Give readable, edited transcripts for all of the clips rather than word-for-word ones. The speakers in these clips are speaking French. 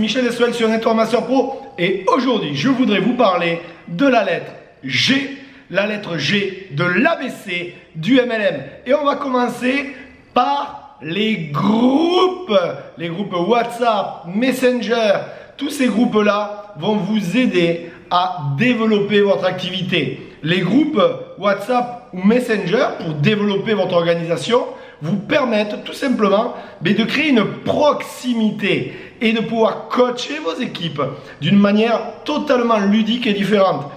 Michel Dessoel sur Network Master Pro et aujourd'hui je voudrais vous parler de la lettre G de l'ABC du MLM. Et on va commencer par les groupes WhatsApp, Messenger. Tous ces groupes-là vont vous aider à développer votre activité. Les groupes WhatsApp ou Messenger, pour développer votre organisation, vous permettent tout simplement de créer une proximité et de pouvoir coacher vos équipes d'une manière totalement ludique et différente.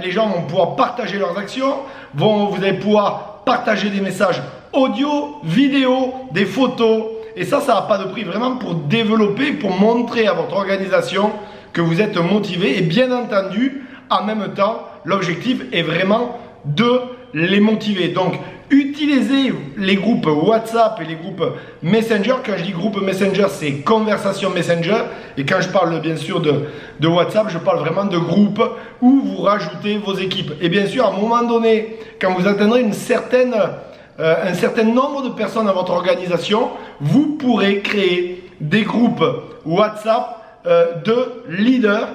Les gens vont pouvoir partager leurs actions, vous allez pouvoir partager des messages audio, vidéo, des photos. Et ça n'a pas de prix, vraiment pour développer, pour montrer à votre organisation que vous êtes motivé. Et bien entendu, en même temps, l'objectif est vraiment de les motiver. Donc, utilisez les groupes WhatsApp et les groupes Messenger. Quand je dis groupe Messenger, c'est conversation Messenger. Et quand je parle bien sûr de WhatsApp, je parle vraiment de groupe où vous rajoutez vos équipes. Et bien sûr, à un moment donné, quand vous atteindrez un certain nombre de personnes dans votre organisation, vous pourrez créer des groupes WhatsApp de leaders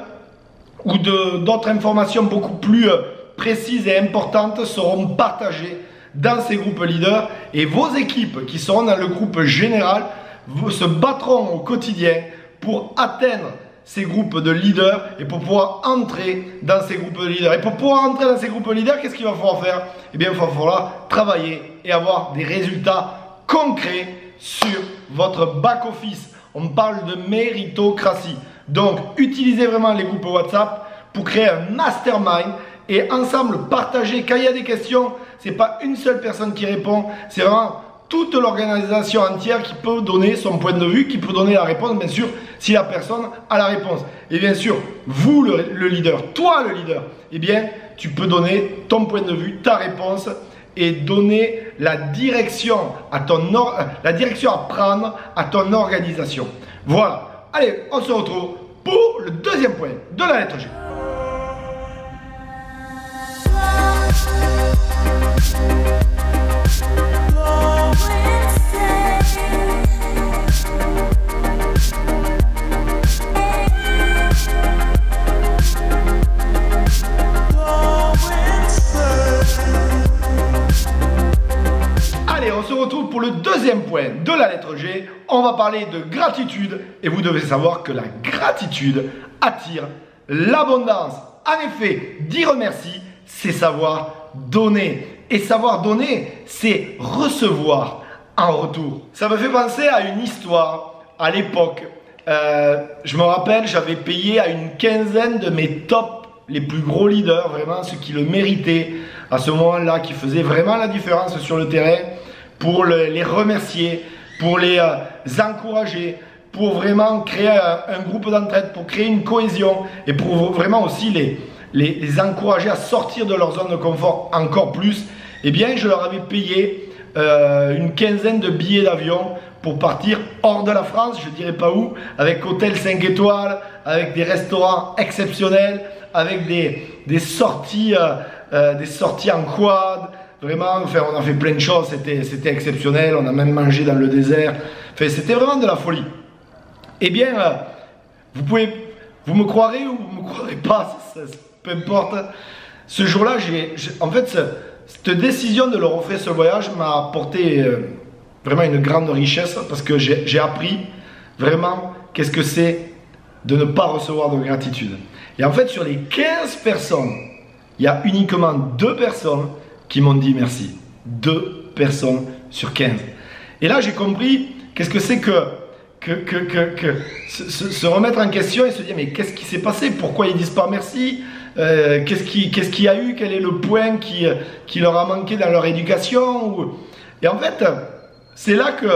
ou d'autres informations beaucoup plus précises et importantes seront partagées dans ces groupes leaders et vos équipes qui seront dans le groupe général se battront au quotidien pour atteindre ces groupes de leaders et pour pouvoir entrer dans ces groupes de leaders. Et pour pouvoir entrer dans ces groupes de leaders, qu'est-ce qu'il va falloir faire? Eh bien, il va falloir travailler et avoir des résultats concrets sur votre back-office. On parle de méritocratie. Donc, utilisez vraiment les groupes WhatsApp pour créer un mastermind et ensemble partager. Quand il y a des questions, ce n'est pas une seule personne qui répond, c'est vraiment toute l'organisation entière qui peut donner son point de vue, qui peut donner la réponse, bien sûr, si la personne a la réponse. Et bien sûr, vous le leader, toi le leader, eh bien, tu peux donner ton point de vue, ta réponse et donner la direction à prendre à ton organisation. Voilà. Allez, on se retrouve pour le deuxième point de la lettre G. On se retrouve pour le deuxième point de la lettre G. On va parler de gratitude et vous devez savoir que la gratitude attire l'abondance. En effet, dire merci, c'est savoir donner. Et savoir donner, c'est recevoir en retour. Ça me fait penser à une histoire à l'époque. Je me rappelle, j'avais payé à une quinzaine de mes tops, les plus gros leaders, vraiment ceux qui le méritaient à ce moment-là, qui faisaient vraiment la différence sur le terrain, pour les remercier, pour les encourager, pour vraiment créer un groupe d'entraide, pour créer une cohésion et pour vraiment aussi les encourager à sortir de leur zone de confort encore plus. Eh bien, je leur avais payé une quinzaine de billets d'avion pour partir hors de la France, je ne dirais pas où, avec hôtel 5 étoiles, avec des restaurants exceptionnels, avec des sorties en quad. Vraiment, enfin, on a fait plein de choses, c'était exceptionnel, on a même mangé dans le désert, enfin, c'était vraiment de la folie. Eh bien, vous me croirez ou vous ne me croirez pas, peu importe. Ce jour-là, en fait, cette décision de leur offrir ce voyage m'a apporté vraiment une grande richesse parce que j'ai appris vraiment qu'est-ce que c'est de ne pas recevoir de gratitude. Et en fait, sur les 15 personnes, il y a uniquement 2 personnes qui m'ont dit merci. 2 personnes sur 15. Et là, j'ai compris qu'est-ce que c'est que se remettre en question et se dire mais qu'est-ce qui s'est passé? Pourquoi ils disent pas merci? Qu'est-ce qu'il y a eu? Quel est le point qui leur a manqué dans leur éducation? Et en fait, c'est là que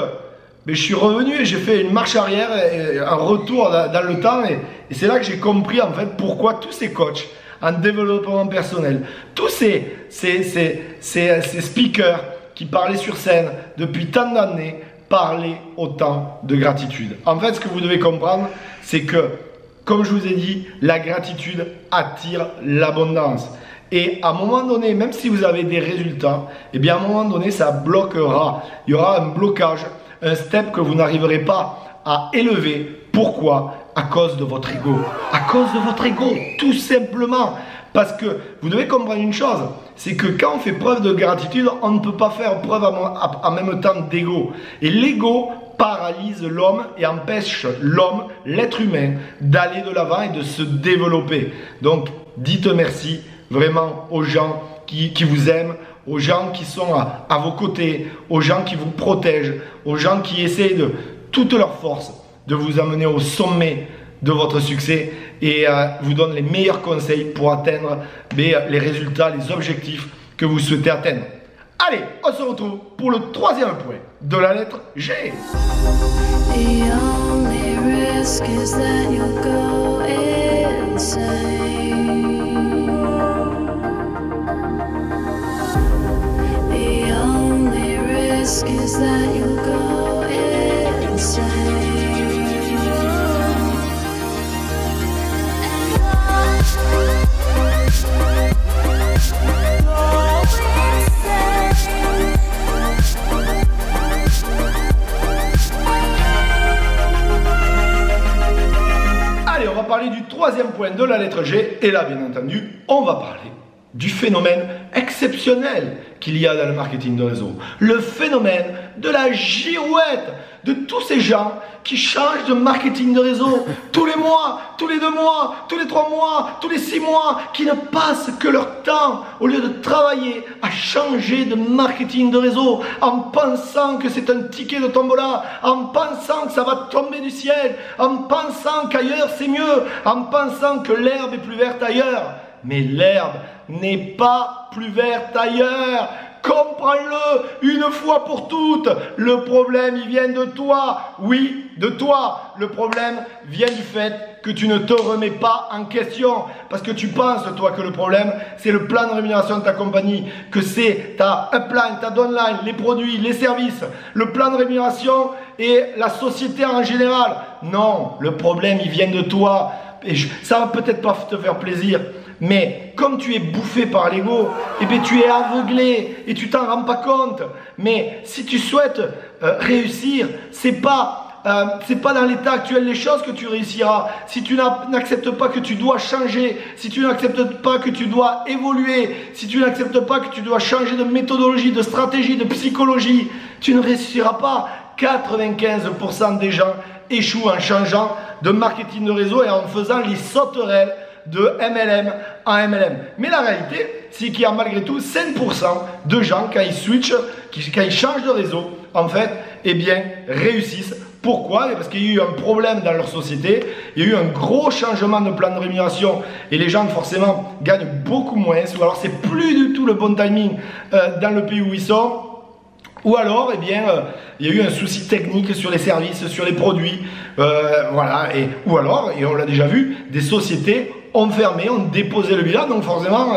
je suis revenu et j'ai fait une marche arrière, un retour dans le temps et c'est là que j'ai compris en fait pourquoi tous ces coachs en développement personnel, tous ces speakers qui parlaient sur scène depuis tant d'années parlaient autant de gratitude. En fait, ce que vous devez comprendre, c'est que, comme je vous ai dit, la gratitude attire l'abondance. Et à un moment donné, même si vous avez des résultats, eh bien à un moment donné, ça bloquera. Il y aura un blocage, un step que vous n'arriverez pas à élever. Pourquoi? À cause de votre ego. À cause de votre ego, tout simplement. Parce que vous devez comprendre une chose, c'est que quand on fait preuve de gratitude, on ne peut pas faire preuve en même temps d'ego. Et l'ego paralyse l'homme et empêche l'homme, l'être humain, d'aller de l'avant et de se développer. Donc, dites merci vraiment aux gens qui vous aiment, aux gens qui sont à vos côtés, aux gens qui vous protègent, aux gens qui essayent de toute leur force de vous amener au sommet de votre succès et vous donnent les meilleurs conseils pour atteindre les résultats, les objectifs que vous souhaitez atteindre. Allez, on se retrouve pour le troisième point de la lettre G. The only risk is that you'll go insane. The only risk is that you'll go insane. Allez, on va parler du troisième point de la lettre G. Et là, bien entendu, on va parler du phénomène exceptionnel qu'il y a dans le marketing de réseau. Le phénomène de la girouette, de tous ces gens qui changent de marketing de réseau tous les mois, tous les 2 mois, tous les 3 mois, tous les 6 mois, qui ne passent que leur temps, au lieu de travailler, à changer de marketing de réseau, en pensant que c'est un ticket de tombola, en pensant que ça va tomber du ciel, en pensant qu'ailleurs c'est mieux, en pensant que l'herbe est plus verte ailleurs. Mais l'herbe n'est pas plus verte ailleurs. Comprends-le une fois pour toutes. Le problème, il vient de toi. Oui, de toi. Le problème vient du fait que tu ne te remets pas en question. Parce que tu penses, toi, que le problème, c'est le plan de rémunération de ta compagnie. Que c'est ta upline, ta downline, les produits, les services, le plan de rémunération et la société en général. Non, le problème, il vient de toi. Et ça va peut-être pas te faire plaisir. Mais comme tu es bouffé par l'ego, eh bien tu es aveuglé et tu t'en rends pas compte. Mais si tu souhaites réussir, c'est pas dans l'état actuel des choses que tu réussiras. Si tu n'acceptes pas que tu dois changer, si tu n'acceptes pas que tu dois évoluer, si tu n'acceptes pas que tu dois changer de méthodologie, de stratégie, de psychologie, tu ne réussiras pas. 95% des gens échouent en changeant de marketing de réseau et en faisant les sauterelles de MLM en MLM. Mais la réalité, c'est qu'il y a malgré tout 5% de gens, quand ils switchent, quand ils changent de réseau, en fait, eh bien, réussissent. Pourquoi? Parce qu'il y a eu un problème dans leur société, il y a eu un gros changement de plan de rémunération et les gens, forcément, gagnent beaucoup moins, ou alors c'est plus du tout le bon timing dans le pays où ils sont. Ou alors, eh bien, il y a eu un souci technique sur les services, sur les produits, voilà. Ou alors, et on l'a déjà vu, des sociétés ont fermé, ont déposé le bilan, donc forcément,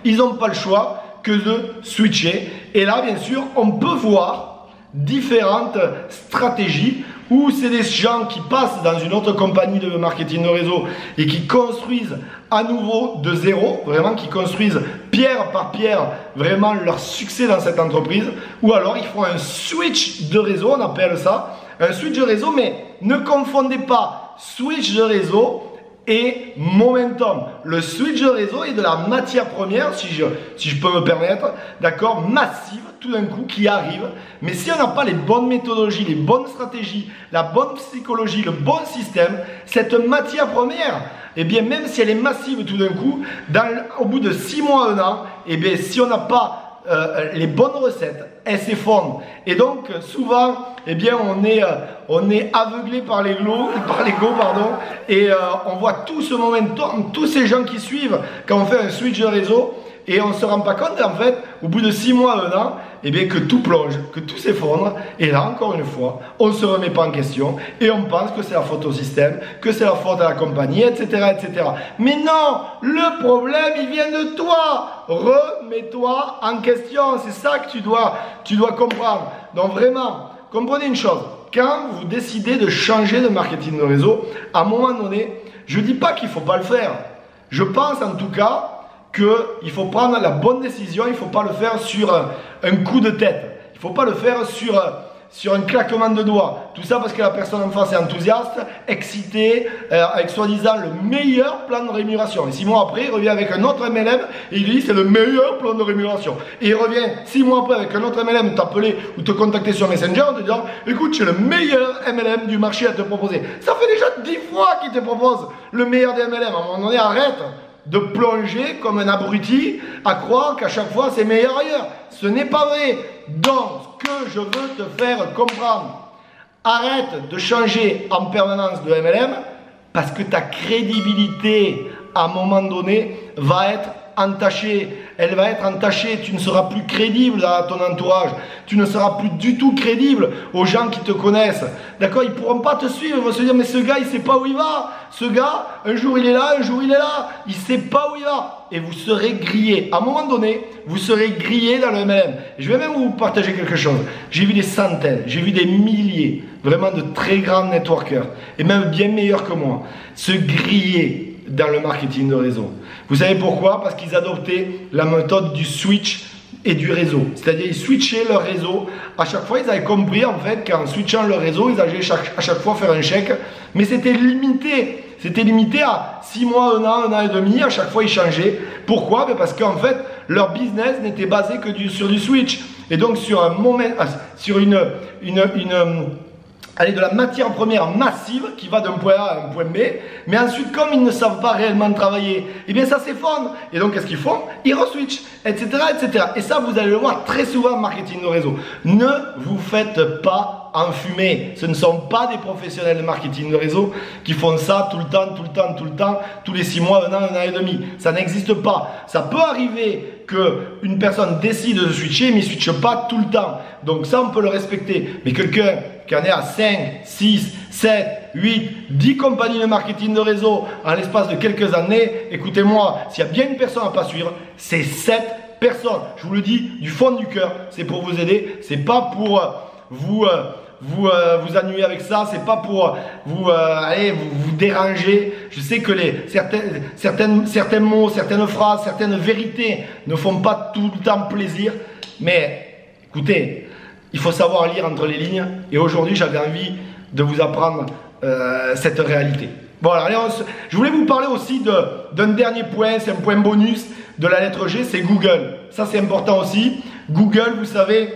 ils n'ont pas le choix que de switcher. Et là, bien sûr, on peut voir différentes stratégies où c'est des gens qui passent dans une autre compagnie de marketing de réseau et qui construisent à nouveau de zéro, vraiment qui construisent pierre par pierre vraiment leur succès dans cette entreprise, ou alors ils font un switch de réseau, on appelle ça un switch de réseau, mais ne confondez pas switch de réseau et momentum. Le switch de réseau est de la matière première, si je peux me permettre, d'accord, massive, tout d'un coup, qui arrive. Mais si on n'a pas les bonnes méthodologies, les bonnes stratégies, la bonne psychologie, le bon système, cette matière première, eh bien, même si elle est massive tout d'un coup, au bout de 6 mois, 1 an, eh bien, si on n'a pas les bonnes recettes, elles s'effondrent. Et donc, souvent, eh bien, on est aveuglé par l'ego, pardon, et on voit tout ce momentum, tous ces gens qui suivent quand on fait un switch de réseau, et on ne se rend pas compte, en fait, au bout de 6 mois, 1 an, eh bien, que tout plonge, que tout s'effondre, et là, encore une fois, on ne se remet pas en question, et on pense que c'est la faute au système, que c'est la faute à la compagnie, etc., etc. Mais non, le problème, il vient de toi. Remets-toi en question, c'est ça que tu dois comprendre. Donc vraiment, comprenez une chose, quand vous décidez de changer de marketing de réseau, à un moment donné, je ne dis pas qu'il ne faut pas le faire. Je pense en tout cas qu'il faut prendre la bonne décision, il ne faut pas le faire sur un coup de tête. Il ne faut pas le faire sur un claquement de doigts. Tout ça parce que la personne en face est enthousiaste, excitée, avec soi-disant le meilleur plan de rémunération. Et 6 mois après, il revient avec un autre MLM et il dit c'est le meilleur plan de rémunération. Et il revient 6 mois après avec un autre MLM t'appeler ou te contacter sur Messenger en te disant écoute, j'ai le meilleur MLM du marché à te proposer. Ça fait déjà 10 fois qu'il te propose le meilleur des MLM. À un moment donné, arrête de plonger comme un abruti à croire qu'à chaque fois c'est meilleur ailleurs. Ce n'est pas vrai. Donc, ce que je veux te faire comprendre, arrête de changer en permanence de MLM parce que ta crédibilité à un moment donné va être entachée. Elle va être entachée, tu ne seras plus crédible dans ton entourage, tu ne seras plus du tout crédible aux gens qui te connaissent. D'accord? Ils ne pourront pas te suivre, ils vont se dire mais ce gars il ne sait pas où il va. Ce gars, un jour il est là, un jour il est là, il ne sait pas où il va. Et vous serez grillé. À un moment donné, vous serez grillé dans le MLM. Je vais même vous partager quelque chose. J'ai vu des centaines, j'ai vu des milliers, vraiment de très grands networkers, et même bien meilleurs que moi, se griller dans le marketing de réseau. Vous savez pourquoi? Parce qu'ils adoptaient la méthode du switch et du réseau. C'est-à-dire ils switchaient leur réseau. À chaque fois, ils avaient compris en fait qu'en switchant leur réseau, ils allaient à chaque fois faire un chèque. Mais c'était limité. C'était limité à 6 mois, 1 an et demi. À chaque fois, ils changeaient. Pourquoi? Parce qu'en fait, leur business n'était basé que sur du switch. Et donc sur un moment, sur de la matière première massive qui va d'un point A à un point B, mais ensuite comme ils ne savent pas réellement travailler, eh bien ça s'effondre, et donc qu'est-ce qu'ils font? Ils re-switchent, etc., etc. Et ça vous allez le voir très souvent en marketing de réseau. Ne vous faites pas enfumer, ce ne sont pas des professionnels de marketing de réseau qui font ça tout le temps, tous les 6 mois, 1 an et demi, ça n'existe pas. Ça peut arriver qu'une personne décide de switcher, mais il ne switche pas tout le temps, donc ça on peut le respecter, mais quelqu'un qui en est à 5, 6, 7, 8, 10 compagnies de marketing de réseau en l'espace de quelques années, écoutez-moi, s'il y a bien une personne à ne pas suivre, c'est cette personne. Je vous le dis du fond du cœur, c'est pour vous aider, c'est pas pour vous ennuyer avec ça, c'est pas pour vous déranger. Je sais que certains mots, certaines phrases, certaines vérités ne font pas tout le temps plaisir, mais écoutez, il faut savoir lire entre les lignes, et aujourd'hui j'avais envie de vous apprendre cette réalité. Voilà, allez, je voulais vous parler aussi d'un dernier point, c'est un point bonus de la lettre G, c'est Google. Ça c'est important aussi. Google, vous savez,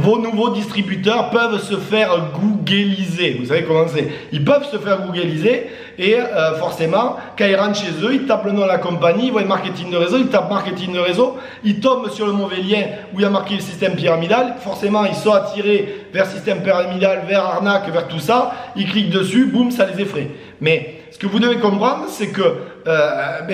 vos nouveaux distributeurs peuvent se faire googliser. Vous savez comment c'est? Ils peuvent se faire googliser et forcément, quand ils rentrent chez eux, ils tapent le nom de la compagnie, ils voient marketing de réseau, ils tapent marketing de réseau, ils tombent sur le mauvais lien où il y a marqué le système pyramidal. Forcément, ils sont attirés vers système pyramidal, vers arnaque, vers tout ça. Ils cliquent dessus, boum, ça les effraie. Mais ce que vous devez comprendre, c'est que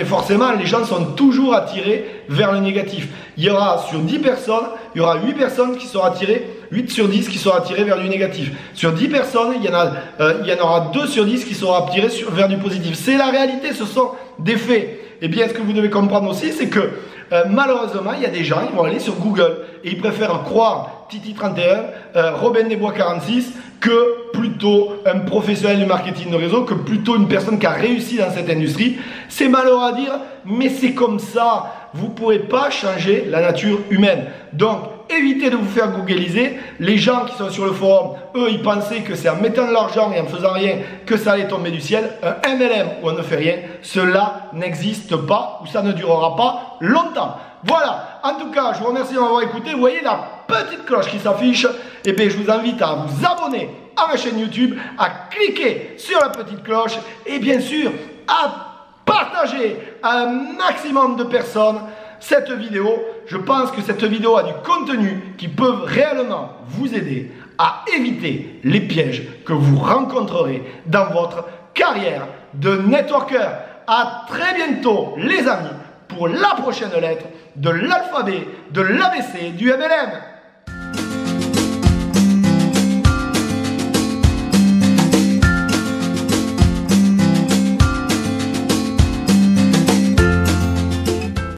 forcément, les gens sont toujours attirés vers le négatif. Il y aura sur 10 personnes, il y aura 8 personnes qui seront attirées, 8 sur 10 qui seront attirées vers du négatif. Sur 10 personnes, il y en aura 2 sur 10 qui seront attirées vers du positif. C'est la réalité, ce sont des faits. Et bien, ce que vous devez comprendre aussi, c'est que malheureusement, il y a des gens, ils vont aller sur Google et ils préfèrent croire Titi31, Robin des Bois 46, que plutôt un professionnel du marketing de réseau, que plutôt une personne qui a réussi dans cette industrie. C'est malheureux à dire, mais c'est comme ça. Vous ne pouvez pas changer la nature humaine. Donc, évitez de vous faire googliser. Les gens qui sont sur le forum, eux, ils pensaient que c'est en mettant de l'argent et en faisant rien que ça allait tomber du ciel. Un MLM où on ne fait rien, cela n'existe pas ou ça ne durera pas longtemps. Voilà, en tout cas, je vous remercie de m'avoir écouté. Vous voyez la petite cloche qui s'affiche. Et bien, je vous invite à vous abonner à ma chaîne YouTube, à cliquer sur la petite cloche et bien sûr, à partager à un maximum de personnes cette vidéo. Je pense que cette vidéo a du contenu qui peut réellement vous aider à éviter les pièges que vous rencontrerez dans votre carrière de networker. À très bientôt les amis pour la prochaine lettre de l'alphabet de l'ABC du MLM.